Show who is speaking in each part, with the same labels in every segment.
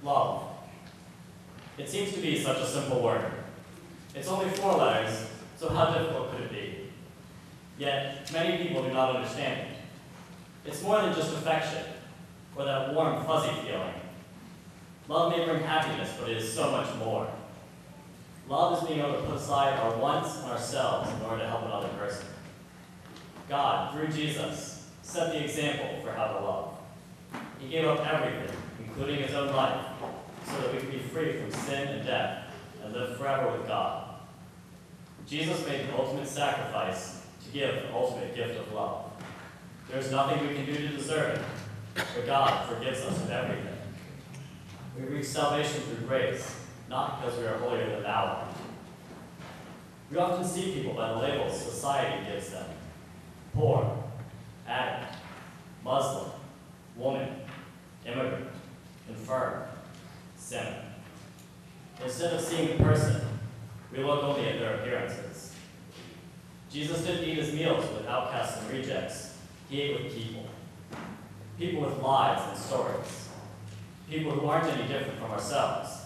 Speaker 1: Love. It seems to be such a simple word. It's only 4 letters, so how difficult could it be? Yet, many people do not understand it. It's more than just affection, or that warm, fuzzy feeling. Love may bring happiness, but it is so much more. Love is being able to put aside our wants and ourselves in order to help another person. God, through Jesus, set the example for how to love. He gave up everything, including his own life, so that we could be free from sin and death and live forever with God. Jesus made the ultimate sacrifice to give the ultimate gift of love. There is nothing we can do to deserve it, but God forgives us of everything. We reach salvation through grace, not because we are holier than thou. We often see people by the labels society gives them: poor, addict, Muslim, woman, immigrant, infirm, sinner. Instead of seeing the person, we look only at their appearances. Jesus didn't eat his meals with outcasts and rejects. He ate with people. People with lives and stories. People who aren't any different from ourselves.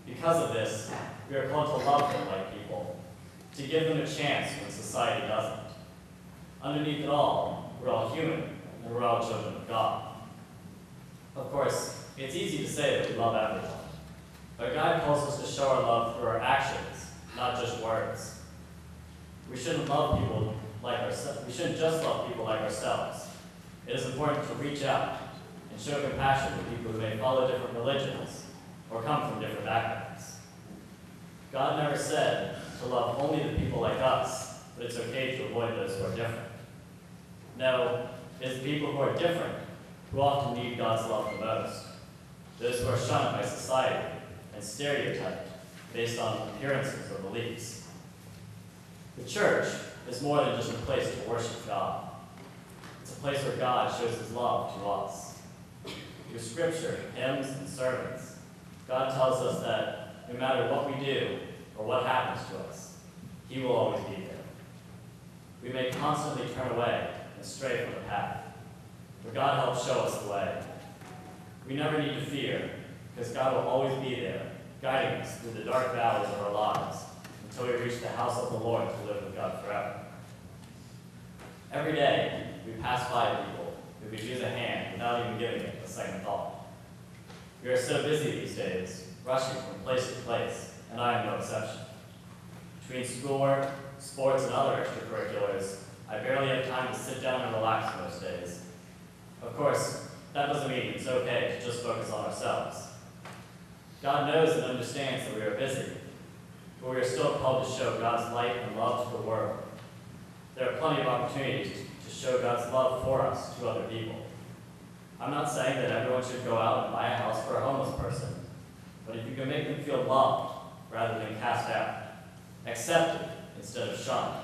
Speaker 1: Because of this, we are called to love them like people, to give them a chance when society doesn't. Underneath it all, we're all human, and we're all children of God. Of course, it's easy to say that we love everyone, but God calls us to show our love through our actions, not just words. We shouldn't love people like ourselves. We shouldn't just love people like ourselves. It is important to reach out and show compassion to people who may follow different religions or come from different backgrounds. God never said to love only the people like us, but it's okay to avoid those who are different. No, it's the people who are different who often need God's love the most. Those who are shunned by society and stereotyped based on appearances or beliefs. The church is more than just a place to worship God. It's a place where God shows his love to us. Through scripture, hymns, and sermons, God tells us that no matter what we do or what happens to us, he will always be there. We may constantly turn away and stray from the path, but God helps show us the way. We never need to fear, because God will always be there, guiding us through the dark valleys of our lives until we reach the house of the Lord to live with God forever. Every day, we pass by people who could use a hand without even giving it a second thought. We are so busy these days, rushing from place to place, and I am no exception. Between schoolwork, sports, and other extracurriculars, I barely have time to sit down and relax most days. Of course, that doesn't mean it's okay to just focus on ourselves. God knows and understands that we are busy, but we are still called to show God's light and love to the world. There are plenty of opportunities to show God's love for us to other people. I'm not saying that everyone should go out and buy a house for a homeless person, but if you can make them feel loved rather than cast out, accepted instead of shunned,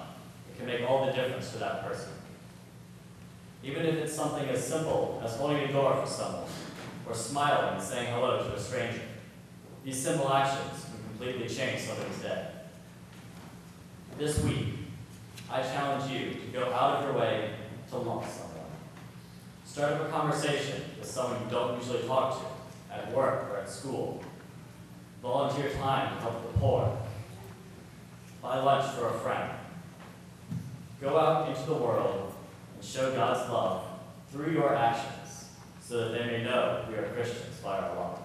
Speaker 1: it can make all the difference to that person. Even if it's something as simple as holding a door for someone, or smiling and saying hello to a stranger, these simple actions can completely change somebody's day. This week, I challenge you to go out of your way to love someone. Start up a conversation with someone you don't usually talk to, at work or at school. Volunteer time to help the poor. Buy lunch for a friend. Go out into the world and show God's love through your actions so that they may know we are Christians by our love.